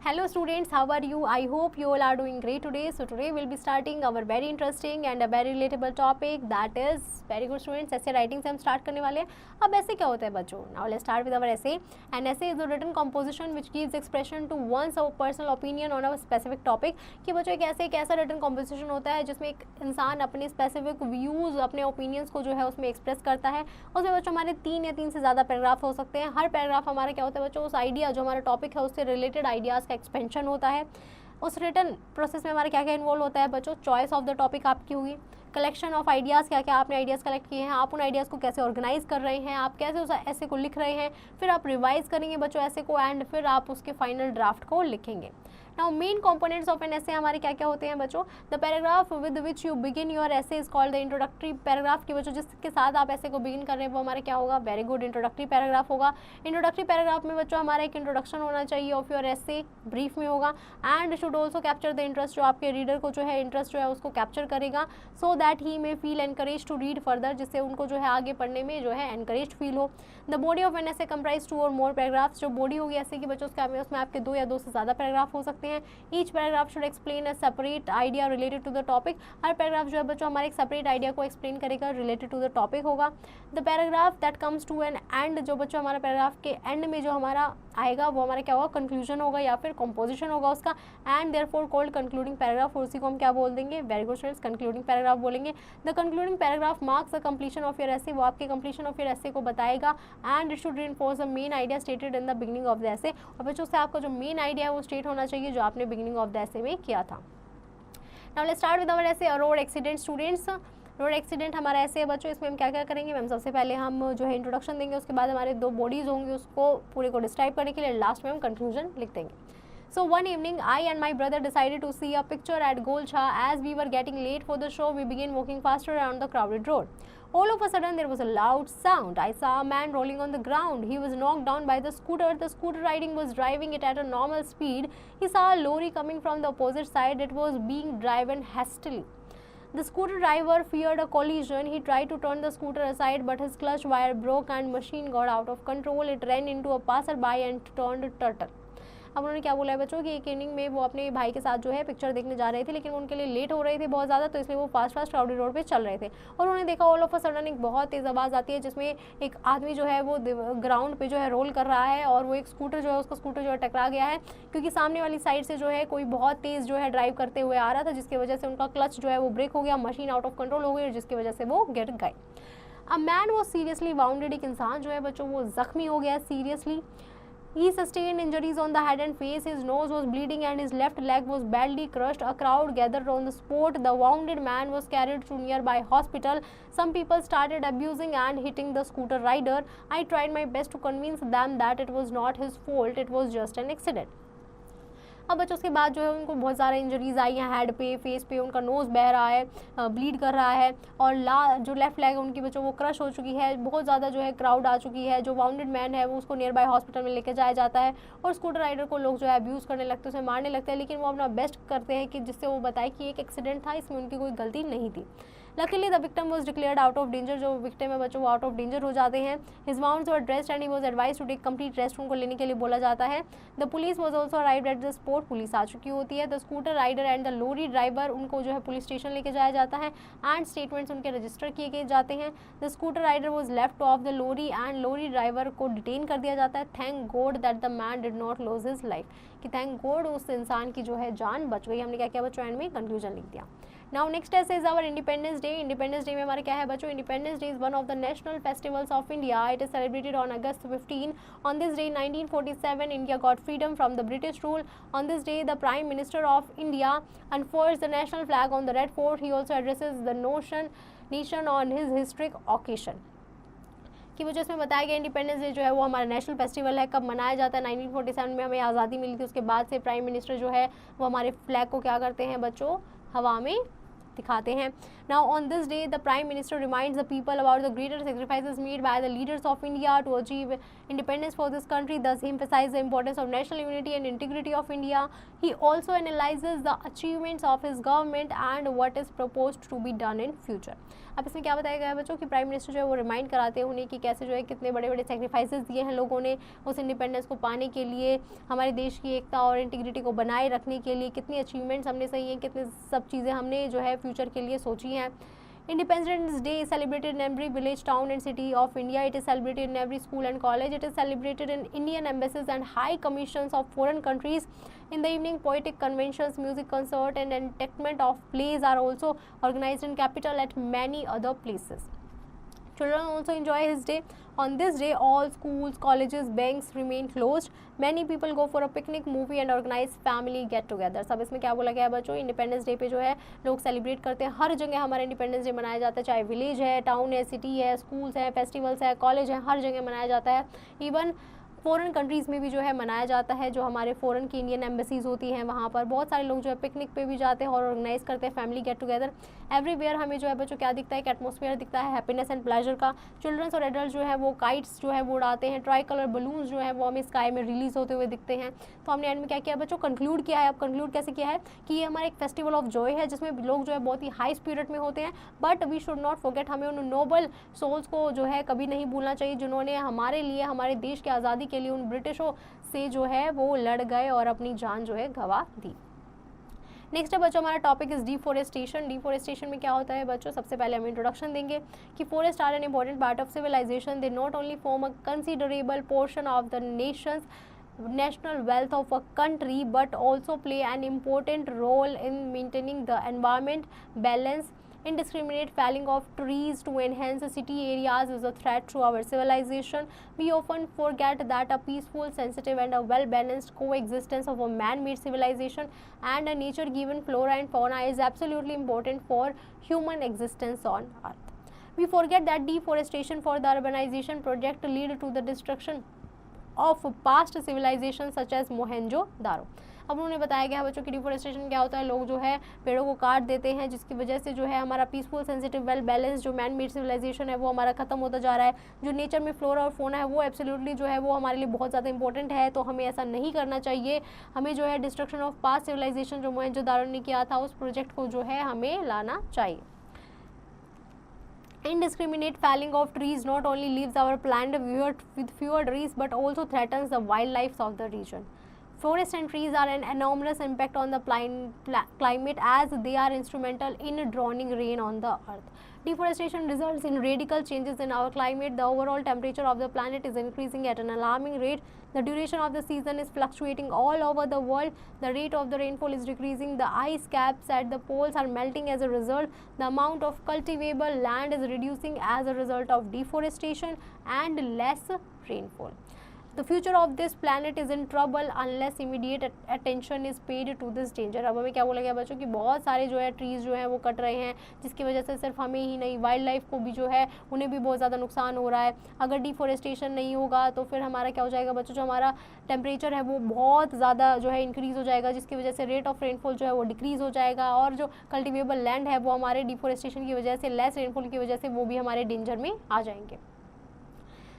Hello students, how are you? I hope you all are doing great today. So today we'll be starting our very interesting and a very relatable topic, that is very good students, ऐसे writing से हम start करने वाले हैं. अब ऐसे क्या होता है बच्चों? Now let's start with our essay. An essay is a written composition which gives expression to one's personal opinion on a specific topic. कि बच्चों एक ऐसा written composition होता है जिसमें एक इंसान अपने specific views, अपने opinions को जो है उसमें express करता है. उसमें बच्चों हमारे 3 या 3 से ज़्यादा पैराग्राफ हो सकते हैं. हर पैराग्राफ हमारा क्या होता है बच्चों, उस आइडिया जो हमारा टॉपिक है उससे रिलेटेड आइडियाज़ एक्सपेंशन होता है. उस रिटर्न प्रोसेस में हमारा क्या क्या इन्वॉल्व होता है बच्चों, चॉइस ऑफ द टॉपिक आपकी हुई, कलेक्शन ऑफ आइडियाज़, क्या क्या आपने आइडियाज़ कलेक्ट किए हैं, आप उन आइडियाज़ को कैसे ऑर्गेनाइज कर रहे हैं, आप कैसे उस ऐसे को लिख रहे हैं, फिर आप रिवाइज करेंगे बच्चों ऐसे को, एंड फिर आप उसके फाइनल ड्राफ्ट को लिखेंगे. Now main components of an essay हमारे क्या क्या होते हैं बच्चों. The paragraph with which you begin your essay is called the introductory paragraph. की बच्चों जिसके साथ आप ऐसे को बिगिन कर रहे हैं वो हमारा क्या होगा, वेरी गुड, इंट्रोडक्टरी पैराग्राफ होगा. इंट्रोडक्टरी पैराग्राफ में बच्चों हमारा एक इंट्रोडक्शन होना चाहिए ऑफ योर ऐसे, ब्रीफ में होगा, and should also capture the interest, जो आपके रीडर को जो है इंटरेस्ट जो है उसको कैप्चर करेगा, so that he may feel encourage to read further, जिससे उनको जो है आगे पढ़ने में जो है एनकरेज फील हो. The body of an essay comprise 2 और मोर पैराग्राफ्स. जो बॉडी होगी ऐसे की बच्चों उसमें आपके 2 या 2 से ज़्यादा पैराग्राफ हो सकते हैं. Each paragraph should explain a separate idea related to the topic. हर पैराग्राफ जो है बच्चों हमारे एक सेपरेट आइडिया को एक्सप्लेन करेगा रिलेटेड टू द टॉपिक होगा. The paragraph that comes to an end. जो बच्चों हमारा पैराग्राफ के एंड में जो हमारा आएगा वो हमारा क्या होगा, कंक्लूजन होगा या फिर कंपोजिशन होगा उसका, and therefore called concluding paragraph. और उसी को हम क्या बोल देंगे, very good students, concluding paragraph बोलेंगे. The concluding paragraph marks the completion of your essay. वो आपके कंप्लीशन ऑफ योर एसे को बताएगा, and it should reinforce the main idea stated in the beginning of the essay. और बच्चों से आपका जो मेन आइडिया है वो स्टेट होना चाहिए जो आपने बिगिनिंग ऑफ द एसे में किया था. Now let's start with our essay road accident. Students road accident हमारा ऐसे है बच्चों, इसमें हम क्या क्या करेंगे मैम, सबसे पहले हम जो है इंट्रोडक्शन देंगे, उसके बाद हमारे 2 बॉडीज़ होंगी उसको पूरे को डिस्क्राइब करने के लिए लास्ट में हम कंक्लूजन लिख देंगे. So one evening, I and my brother decided to see a picture at Golcha. As we were getting late for the show, we began walking faster around the crowded road. All of a sudden, there was a loud sound. I saw a man rolling on the ground. He was knocked down by the scooter. The scooter riding was driving it at a normal speed. He saw a lorry coming from the opposite side. It was being driven hastily. The scooter driver feared a collision. He tried to turn the scooter aside, but his clutch wire broke and machine got out of control. It ran into a passerby and turned turtle. अब उन्होंने क्या बोला है बच्चों कि एक evening में वो अपने भाई के साथ जो है पिक्चर देखने जा रहे थे, लेकिन वो उनके लिए लेट हो रहे थे बहुत ज़्यादा, तो इसलिए वो फास्ट क्राउडेड रोड पे चल रहे थे. और उन्होंने देखा ऑल ऑफ अ सडन एक बहुत तेज़ आवाज़ आती है जिसमें एक आदमी जो है वो ग्राउंड पे जो है रोल कर रहा है, और वो एक स्कूटर जो है उसका स्कूटर जो है टकरा गया है, क्योंकि सामने वाली साइड से जो है कोई बहुत तेज़ जो है ड्राइव करते हुए आ रहा था, जिसकी वजह से उनका क्लच जो है वो ब्रेक हो गया, मशीन आउट ऑफ कंट्रोल हो गई, और जिसकी वजह से वो गिर गए. अ मैन वो सीरियसली वाउंडेड. एक इंसान जो है बच्चों वो जख्मी हो गया seriously. He sustained injuries on the head and face. His nose was bleeding and his left leg was badly crushed. A crowd gathered on the spot. The wounded man was carried to nearby hospital. Some people started abusing and hitting the scooter rider. I tried my best to convince them that it was not his fault. It was just an accident. अब बच्चों उसके बाद जो है उनको बहुत सारे injuries आई हैं, हेड पे, फेस पे, उनका नोज़ बह रहा है, ब्लीड कर रहा है, और जो लेफ्ट लेग उनकी बच्चों वो क्रश हो चुकी है. बहुत ज़्यादा जो है क्राउड आ चुकी है. जो वाउंडेड मैन है वो उसको नियर बाय हॉस्पिटल में लेके जाया जाता है, और स्कूटर राइडर को लोग जो है अब्यूज़ करने लगते हैं, उसे मारने लगते हैं, लेकिन वो अपना बेस्ट करते हैं कि जिससे वो बताए कि एक एक्सीडेंट था, इसमें उनकी कोई गलती नहीं थी. Luckily the victim was declared out of danger. जो विक्टिम है बच्चों वो आउट ऑफ डेंजर हो जाते हैं. His wounds were dressed and he was advise to take complete rest. उनको लेने के लिए बोला जाता है. The police was also arrived at the spot. Police आ चुकी होती है. The scooter rider and the lorry driver उनको जो है पुलिस स्टेशन लेके जाया जाता है, एंड स्टेटमेंट्स उनके रजिस्टर किए जाते हैं. The scooter rider was left of the lorry and lorry driver को डिटेन कर दिया जाता है. Thank God that the man did not loss his life. कि थैंक गॉड उस इंसान की जो है जान बच गई. हमने क्या किया बच्चों, एंड में कंक्लूजन लिख दिया. Now next essay is our independence day. Independence day में हमारा क्या है बच्चों, independence day is one of the national festivals of India. It is celebrated on August 15. On this day 1947 India got freedom from the British rule. On this day the Prime Minister of India unfurls the national flag on the Red Fort. He also addresses the nation on his historic occasion. कि मुझे इसमें बताया गया independence day जो है वो हमारा national festival है. कब मनाया जाता है, 1947 में हमें आज़ादी मिली थी. उसके बाद से प्राइम मिनिस्टर जो है वो हमारे फ्लैग को क्या करते हैं बच्चों, हवा में दिखाते हैं। Now on this day the prime minister reminds the people about the greater sacrifices made by the leaders of India to achieve independence for this country, thus he emphasized the importance of national unity and integrity of India. He also analyzes the achievements of his government and what is proposed to be done in future. अब इसमें क्या बताया गया है बच्चों कि prime minister जो है वो रिमाइंड कराते हैं उन्हें कि कैसे जो है कितने बड़े बड़े सेक्रीफाइसेस दिए हैं लोगों ने उस इंडिपेंडेंस को पाने के लिए, हमारे देश की एकता और इंटीग्रिटी को बनाए रखने के लिए कितनी अचीवमेंट्स हमने सही हैं, कितनी सब चीज़ें हमने जो है फ्यूचर के लिए सोची हैं। Independence Day is celebrated in every village, town and city of India. It is celebrated in every school and college. It is celebrated in Indian embassies and high commissions of foreign countries. In the evening, poetic conventions, music concert and entertainment of plays are also organized in capital at many other places. Children also enjoy his day. On this day, all schools, colleges, banks remain closed. Many people go for a picnic, movie and organize family get together. सब इसमें क्या बोला गया है बच्चों, independence day पे जो है लोग सेलिब्रेट करते हैं। हर जगह हमारा इंडिपेंडेंस डे मनाया जाता है, चाहे विलेज है, टाउन है, सिटी है, स्कूल्स है, फेस्टिवल्स है, कॉलेज है, हर जगह मनाया जाता है। इवन फ़ॉरेन कंट्रीज़ में भी जो है मनाया जाता है। जो हमारे फ़ॉरेन की इंडियन एम्बेसीज़ होती हैं वहाँ पर बहुत सारे लोग जो है पिकनिक पे भी जाते हैं और ऑर्गेनाइज़ करते हैं फैमिली गेट टुगेदर। एवरीवेयर हमें जो है बच्चों क्या दिखता है, एक एटमॉस्फेयर दिखता है हैप्पीनेस एंड प्लेजर का। चिल्ड्रंस और एडल्ट जो है वो काइट्स जो है वो उड़ाते हैं। ट्राई कलर बलून्स जो है वो हमें स्काई में रिलीज़ होते हुए दिखते हैं। तो हमने एंड में क्या किया बच्चों, कंक्लूड किया है। अब कंक्लूड कैसे किया है कि ये हमारा एक फेस्टिवल ऑफ जॉय है जिसमें लोग जो है बहुत ही हाई स्पिरिट में होते हैं। But we should not forget, हमें उन नोबल सोल्स को जो है कभी नहीं भूलना चाहिए जिन्होंने हमारे लिए, हमारे देश की आज़ादी के लिए उन ब्रिटिशों से जो है वो लड़ गए और अपनी जान जो है गंवा दी। नेक्स्ट है बच्चों हमारा टॉपिक इज डिफोरेस्टेशन। डिफोरेस्टेशन में क्या होता है बच्चों, सबसे पहले हम इंट्रोडक्शन देंगे कि forest are an important part of civilisation. They not only form a considerable portion of the national wealth of a country but also play an important role in maintaining the environment balance. Indiscriminate felling of trees to enhance city areas is a threat to our civilization. We often forget that a peaceful, sensitive and a well-balanced coexistence of a man-made civilization and a nature-given flora and fauna is absolutely important for human existence on earth. We forget that deforestation for the urbanization project lead to the destruction of past civilizations such as Mohenjodaro. अब उन्होंने बताया गया है बच्चों कि deforestation क्या होता है, लोग जो है पेड़ों को काट देते हैं जिसकी वजह से जो है हमारा पीसफुल, सेंसिटिव, वेल बैलेंस जो मैन मेड सिविलाइजेशन है वो हमारा खत्म होता जा रहा है। जो नेचर में फ्लोरा और फोना है वो एब्सोल्युटली जो है वो हमारे लिए बहुत ज़्यादा इंपॉर्टेंट है, तो हमें ऐसा नहीं करना चाहिए। हमें जो है डिस्ट्रक्शन ऑफ पास्ट सिविलाइजेशन जो मोहनजोदारो ने किया था उस प्रोजेक्ट को जो है हमें लाना चाहिए। Indiscriminate felling of trees not only leaves our planet with fewer trees but also threatens the wildlife of the region. Forests and trees are an enormous impact on the climate as they are instrumental in drawing rain on the earth. Deforestation results in radical changes in our climate. The overall temperature of the planet is increasing at an alarming rate. The duration of the season is fluctuating all over the world. The rate of the rainfall is decreasing. The ice caps at the poles are melting as a result. The amount of cultivable land is reducing as a result of deforestation and less rainfall. The future of this planet is in trouble unless immediate attention is paid to this danger. अब हमें क्या बोला गया बच्चों कि बहुत सारे जो है ट्रीज़ जो है वो कट रहे हैं जिसकी वजह से सिर्फ हमें ही नहीं, वाइल्ड लाइफ को भी जो है उन्हें भी बहुत ज़्यादा नुकसान हो रहा है। अगर डिफोरेस्टेशन नहीं होगा तो फिर हमारा क्या हो जाएगा बच्चों, जो हमारा टेम्परेचर है वो बहुत ज़्यादा जो है इंक्रीज़ हो जाएगा जिसकी वजह से रेट ऑफ रेनफॉल जो है वो डिक्रीज़ हो जाएगा और जो कल्टिवेबल लैंड है वो हमारे डिफोरेस्टेशन की वजह से, लेस रेनफॉल की वजह से वो भी हमारे डेंजर में आ जाएंगे।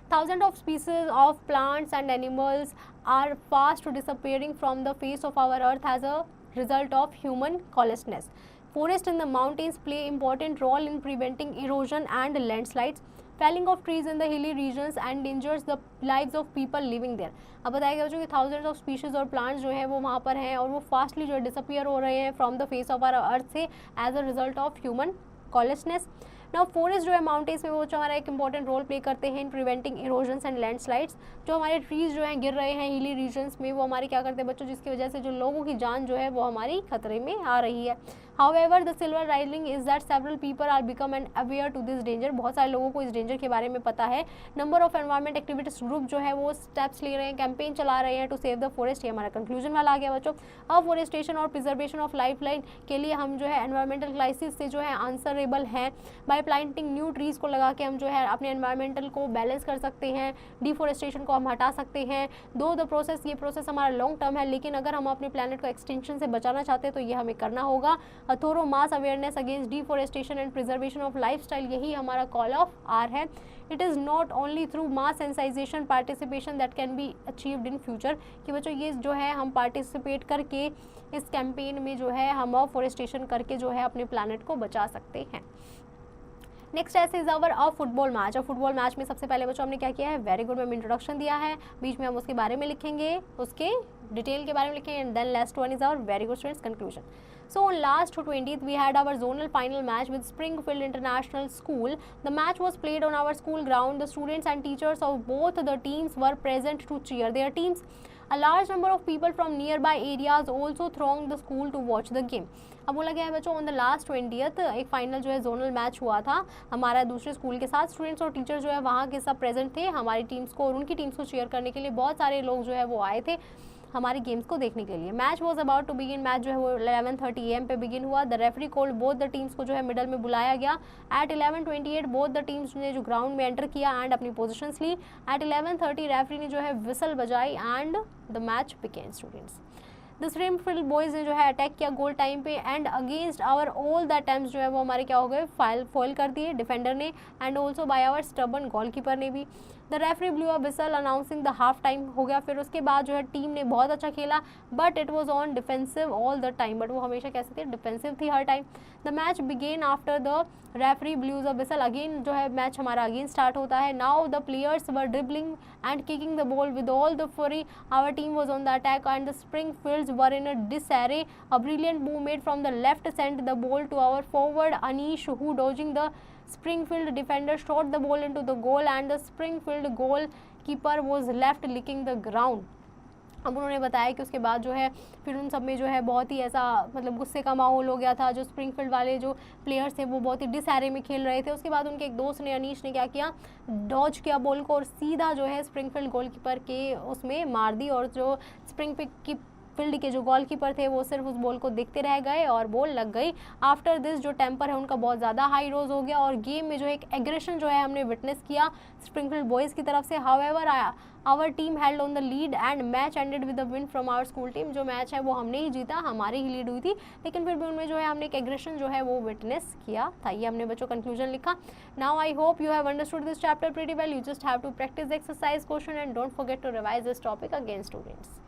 Thousands of species of plants and animals are fast disappearing from the face of our earth as a result of human callousness. Forests in the mountains play important role in preventing erosion and landslides. Felling of trees in the hilly regions endangers the lives of people living there. अब बताया गया कि thousands of species और plants जो है वो वहाँ पर हैं और वो फास्टली जो है डिसअपियर हो रहे हैं from the face of our earth से as a result of human callousness. Now forest जो है माउंटेन्स में वो जो हमारा एक इंपॉर्टेंट रोल प्ले करते हैं in preventing erosions and landslides. जो हमारे ट्रीज़ जो हैं गिर रहे हैं हिली रीजन्स में वो हमारे क्या करते हैं बच्चों, जिसकी वजह से जो लोगों की जान जो है वो हमारी खतरे में आ रही है। However, the silver lining is that several people are become aware to this danger. बहुत सारे लोगों को इस डेंजर के बारे में पता है। Number of environment activities group जो है वो स्टेप्स ले रहे हैं, कैंपेन चला रहे हैं टू सेव द फॉरेस्ट। ये हमारा कंक्लूजन वाला आ गया बच्चों। अफॉरेस्टेशन और प्रिजर्वेशन ऑफ लाइफ लाइन के लिए हम जो है एनवायरमेंटल क्राइसिस से जो है आंसरेबल हैं। बाय प्लांटिंग न्यू ट्रीज़ को लगा के हम जो है अपने एनवायरमेंटल को बैलेंस कर सकते हैं, डिफॉरेस्टेशन को हम हटा सकते हैं। दो द प्रोसेस, ये प्रोसेस हमारा लॉन्ग टर्म है, लेकिन अगर हम अपने प्लानट को एक्सटेंशन से बचाना चाहते हैं तो ये हमें करना होगा। A thorough mass awareness against deforestation and preservation of lifestyle, यही हमारा कॉल ऑफ आर है। It is not only through mass sensitization participation that can be achieved in future, कि बच्चों ये जो है हम पार्टिसिपेट करके इस कैंपेन में जो है हम फॉरेस्टेशन करके जो है अपने प्लानट को बचा सकते हैं। Next essay is our a football match. Football match में सबसे पहले बच्चों हमने क्या किया है, वेरी गुड, मैम इंट्रोडक्शन दिया है, बीच में हम उसके बारे में लिखेंगे, उसके डिटेल के बारे में लिखेंगे, and then last one is our very good students conclusion. So on last 20th we had our zonal final match with Springfield International School. The match was played on our school ground. The students and teachers of both the teams were present to cheer their teams. A large number of people from nearby areas also thronged the school to watch the game. अब बोला गया है बच्चों on the last 20th एक final जो है zonal match हुआ था हमारा दूसरे स्कूल के साथ। स्टूडेंट्स और टीचर जो है वहाँ के सब प्रेजेंट थे हमारी टीम्स को और उनकी टीम्स को चीयर करने के लिए। बहुत सारे लोग जो है वो आए थे हमारी गेम्स को देखने के लिए। Match was about to begin, match जो है वो 11:30 AM पे बिगिन हुआ। The referee called both the teams को जो है मिडल में बुलाया गया। एट 11:28 बोथ द टीम्स ने जो ग्राउंड में एंटर किया एंड अपनी पोजीशंस ली। एट 11:30 रेफरी ने जो है विसल बजाई and the match began students. The Springfield boys ने जो है अटैक किया गोल टाइम पे and against our all the attempts जो है वो हमारे क्या हो गए, फॉल कर दिए डिफेंडर ने and also by our stubborn goalkeeper ने भी। The referee blew a whistle announcing the half time हो गया। फिर उसके बाद जो है टीम ने बहुत अच्छा खेला but it was on defensive all the time, but वो हमेशा कैसे थे, डिफेंसिव थी हर time. The match began after the referee blows a whistle, again जो है मैच हमारा अगेन स्टार्ट होता है। Now the players were dribbling and kicking the ball with all the fury. Our team was on the attack and the Springfields were in a disarray. A brilliant move made from the left sent the ball to our forward Anish, who dodging the Springfield defender shot the ball into the goal and the Springfield goalkeeper was left licking the ground. अब उन्होंने बताया कि उसके बाद जो है फिर उन सब में जो है बहुत ही ऐसा मतलब गुस्से का माहौल हो गया था। जो स्प्रिंगफील्ड वाले जो प्लेयर्स थे वो बहुत ही डिसहैरे में खेल रहे थे। उसके बाद उनके एक दोस्त ने अनीश ने क्या किया, डॉज किया बॉल को और सीधा जो है स्प्रिंगफील्ड गोलकीपर के उसमें मार दी और जो फील्ड के जो गोलकीपर थे वो सिर्फ उस बॉल को देखते रह गए और बॉल लग गई। आफ्टर दिस जो टेम्पर है उनका बहुत ज़्यादा हाई रोज हो गया और गेम में जो एक एग्रेशन जो है हमने विटनेस किया स्प्रिंगफील्ड बॉयज़ की तरफ से। However our team held on the lead and match ended with the win from our school team. जो मैच है वो हमने ही जीता, हमारी ही लीड हुई थी, लेकिन फिर भी उनमें जो है हमने एक एग्रेशन जो है वो विटनेस किया था। ये हमने बच्चों कंक्लूजन लिखा। Now I hope you have understood this chapter pretty well. You just have to practise the exercise question and don't forget to revise this topic again students.